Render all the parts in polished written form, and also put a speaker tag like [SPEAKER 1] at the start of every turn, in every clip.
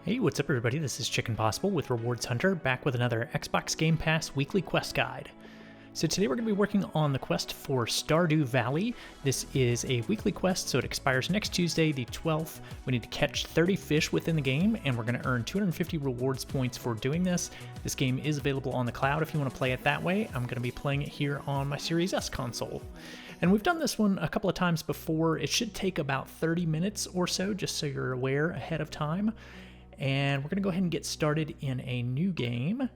[SPEAKER 1] Hey, what's up everybody? This is Chicken Possible with Rewards Hunter, back with another Xbox Game Pass weekly quest guide. So today we're going to be working on the quest for Stardew Valley. This is a weekly quest, so it expires next Tuesday, the 12th. We need to catch 30 fish within the game, and we're going to earn 250 rewards points for doing this. This game is available on the cloud if you want to play it that way. I'm going to be playing it here on my Series S console. And we've done this one a couple of times before. It should take about 30 minutes or so, just so you're aware ahead of time. And we're going to go ahead and get started in a new game.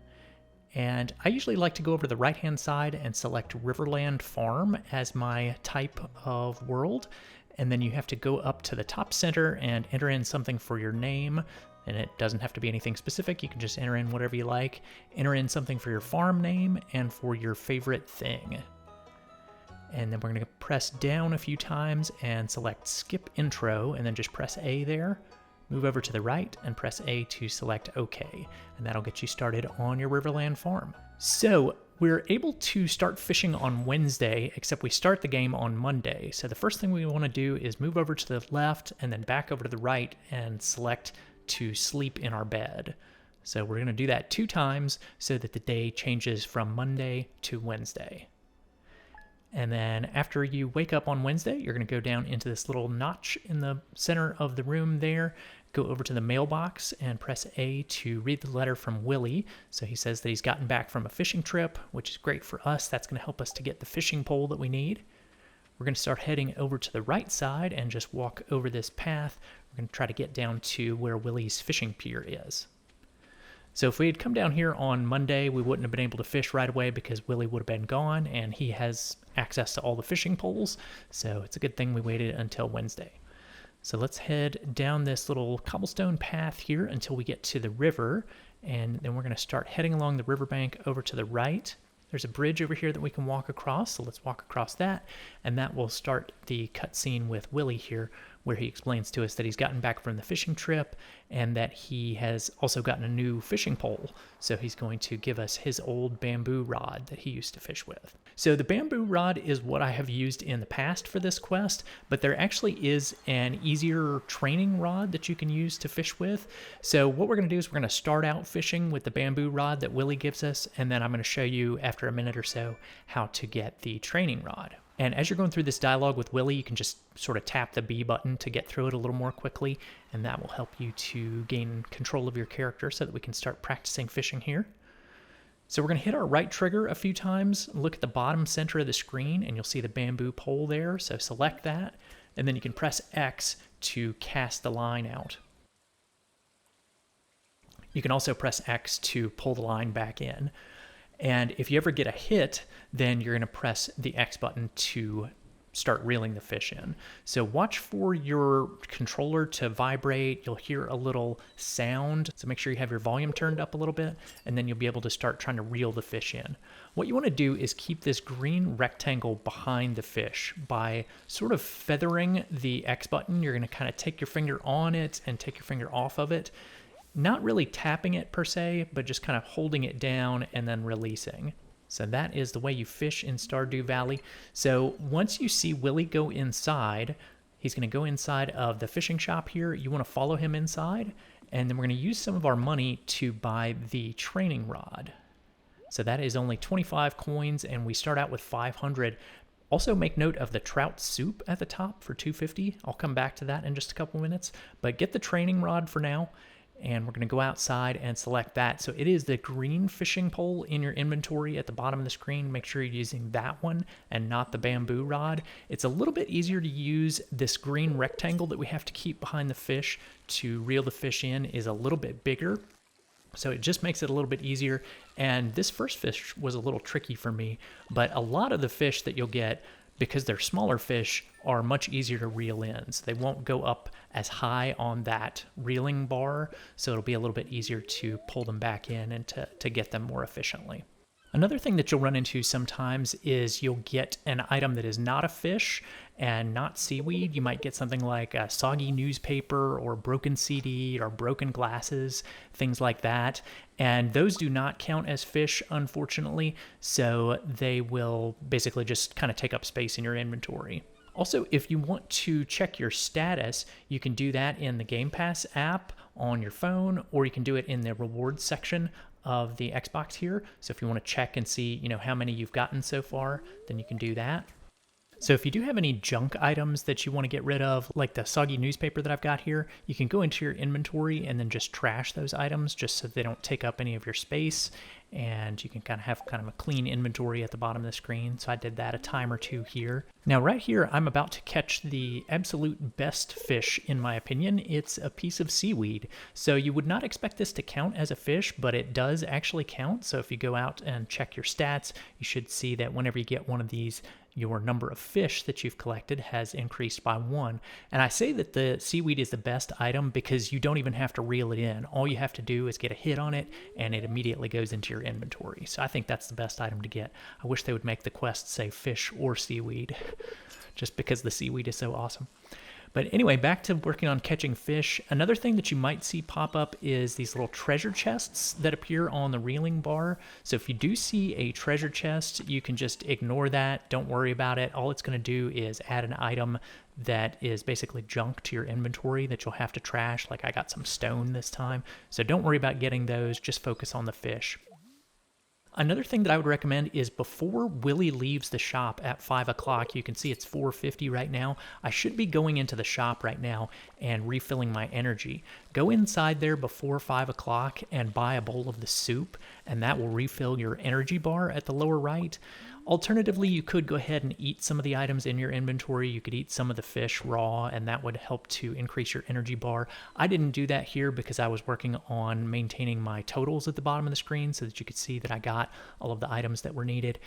[SPEAKER 1] And I usually like to go over to the right-hand side and select Riverland Farm as my type of world. And then you have to go up to the top center and enter in something for your name. And it doesn't have to be anything specific. You can just enter in whatever you like. Enter in something for your farm name and for your favorite thing. And then we're going to press down a few times and select Skip Intro, and then just press A there. Move over to the right and press A to select OK, and that'll get you started on your Riverland farm. So we're able to start fishing on Wednesday, except we start the game on Monday. So the first thing we want to do is move over to the left and then back over to the right and select to sleep in our bed. So we're going to do that 2 times so that the day changes from Monday to Wednesday. And then after you wake up on Wednesday, you're going to go down into this little notch in the center of the room there, go over to the mailbox and press A to read the letter from Willie. So he says that he's gotten back from a fishing trip, which is great for us. That's going to help us to get the fishing pole that we need. We're going to start heading over to the right side and just walk over this path. We're going to try to get down to where Willie's fishing pier is. So if we had come down here on Monday, we wouldn't have been able to fish right away because Willie would have been gone and he has access to all the fishing poles. So it's a good thing we waited until Wednesday. So let's head down this little cobblestone path here until we get to the river. And then we're going to start heading along the riverbank over to the right. There's a bridge over here that we can walk across. So let's walk across that. And that will start the cutscene with Willie here, where he explains to us that he's gotten back from the fishing trip and that he has also gotten a new fishing pole. So he's going to give us his old bamboo rod that he used to fish with. So the bamboo rod is what I have used in the past for this quest, but there actually is an easier training rod that you can use to fish with. So what we're going to do is we're going to start out fishing with the bamboo rod that Willie gives us, and then I'm going to show you after a minute or so how to get the training rod. And as you're going through this dialogue with Willie, you can just sort of tap the B button to get through it a little more quickly, and that will help you to gain control of your character so that we can start practicing fishing here. So we're going to hit our right trigger a few times, look at the bottom center of the screen, and you'll see the bamboo pole there, so select that, and then you can press X to cast the line out. You can also press X to pull the line back in. And if you ever get a hit, then you're going to press the X button to start reeling the fish in. So watch for your controller to vibrate. You'll hear a little sound. So make sure you have your volume turned up a little bit, and then you'll be able to start trying to reel the fish in. What you want to do is keep this green rectangle behind the fish by sort of feathering the X button. You're going to kind of take your finger on it and take your finger off of it. Not really tapping it per se, but just kind of holding it down and then releasing. So that is the way you fish in Stardew Valley. So once you see Willie go inside, he's going to go inside of the fishing shop here. You want to follow him inside, and then we're going to use some of our money to buy the training rod. So that is only 25 coins, and we start out with 500. Also make note of the trout soup at the top for 250. I'll come back to that in just a couple minutes, but get the training rod for now. And we're going to go outside and select that. So it is the green fishing pole in your inventory at the bottom of the screen. Make sure you're using that one and not the bamboo rod. It's a little bit easier to use. This green rectangle that we have to keep behind the fish to reel the fish in is a little bit bigger. So it just makes it a little bit easier. And this first fish was a little tricky for me, but a lot of the fish that you'll get, because they're smaller fish, are much easier to reel in. So they won't go up as high on that reeling bar, so it'll be a little bit easier to pull them back in and to get them more efficiently. Another thing that you'll run into sometimes is you'll get an item that is not a fish and not seaweed. You might get something like a soggy newspaper or broken CD or broken glasses, things like that. And those do not count as fish, unfortunately, so they will basically just kind of take up space in your inventory. Also, if you want to check your status, you can do that in the Game Pass app on your phone, or you can do it in the rewards section of the Xbox here. So if you want to check and see, how many you've gotten so far, then you can do that. So if you do have any junk items that you want to get rid of, like the soggy newspaper that I've got here, you can go into your inventory and then just trash those items just so they don't take up any of your space. And you can have a clean inventory at the bottom of the screen. So I did that a time or two here. Now right here, I'm about to catch the absolute best fish, in my opinion. It's a piece of seaweed. So you would not expect this to count as a fish, but it does actually count. So if you go out and check your stats, you should see that whenever you get one of these, your number of fish that you've collected has increased by 1. And I say that the seaweed is the best item because you don't even have to reel it in. All you have to do is get a hit on it and it immediately goes into your inventory. So I think that's the best item to get. I wish they would make the quest say fish or seaweed just because the seaweed is so awesome. But anyway, back to working on catching fish. Another thing that you might see pop up is these little treasure chests that appear on the reeling bar. So if you do see a treasure chest, you can just ignore that. Don't worry about it. All it's going to do is add an item that is basically junk to your inventory that you'll have to trash. Like I got some stone this time. So don't worry about getting those. Just focus on the fish. Another thing that I would recommend is before Willie leaves the shop at 5 o'clock, you can see it's 4:50 right now, I should be going into the shop right now and refilling my energy. Go inside there before 5 o'clock and buy a bowl of the soup, and that will refill your energy bar at the lower right. Alternatively, you could go ahead and eat some of the items in your inventory. You could eat some of the fish raw, and that would help to increase your energy bar. I didn't do that here because I was working on maintaining my totals at the bottom of the screen so that you could see that I got all of the items that were needed.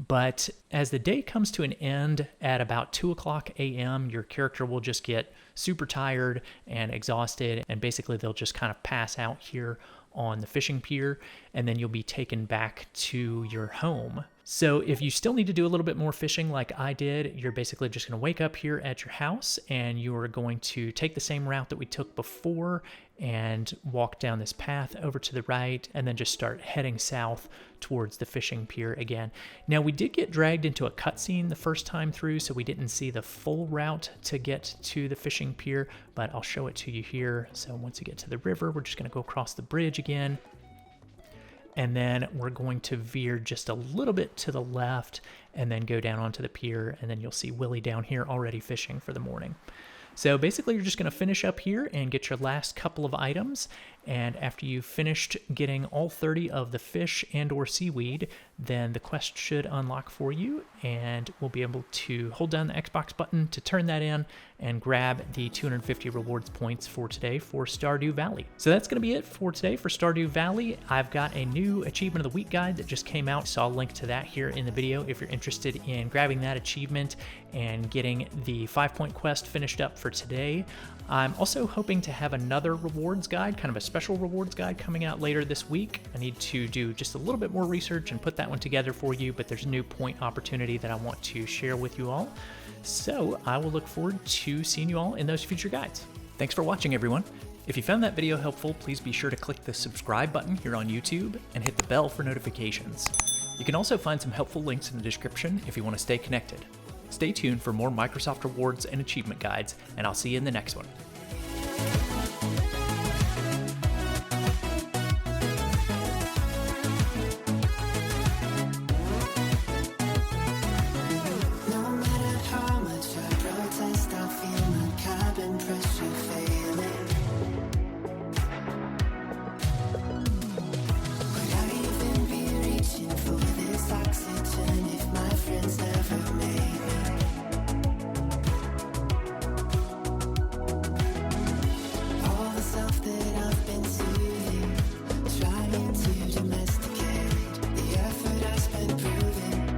[SPEAKER 1] But as the day comes to an end at about 2 o'clock a.m., your character will just get super tired and exhausted, and basically they'll just kind of pass out here on the fishing pier, and then you'll be taken back to your home. So if you still need to do a little bit more fishing like I did, you're basically just going to wake up here at your house and you are going to take the same route that we took before and walk down this path over to the right and then just start heading south towards the fishing pier again. Now we did get dragged into a cutscene the first time through, so we didn't see the full route to get to the fishing pier, but I'll show it to you here. So once you get to the river, we're just going to go across the bridge again. And then we're going to veer just a little bit to the left and then go down onto the pier, and then you'll see Willie down here already fishing for the morning. So basically you're just going to finish up here and get your last couple of items, and after you've finished getting all 30 of the fish and or seaweed, then the quest should unlock for you, and we'll be able to hold down the Xbox button to turn that in and grab the 250 rewards points for today for Stardew Valley. So that's going to be it for today for Stardew Valley. I've got a new Achievement of the Week guide that just came out, so I'll link to that here in the video if you're interested in grabbing that achievement and getting the 5-point quest finished up for today. I'm also hoping to have another rewards guide, kind of a special rewards guide, coming out later this week. I need to do just a little bit more research and put that one together for you, but there's a new point opportunity that I want to share with you all. So I will look forward to seeing you all in those future guides. Thanks for watching, everyone. If you found that video helpful, please be sure to click the subscribe button here on YouTube and hit the bell for notifications. You can also find some helpful links in the description if you want to stay connected. Stay tuned for more Microsoft rewards and achievement guides, and I'll see you in the next one.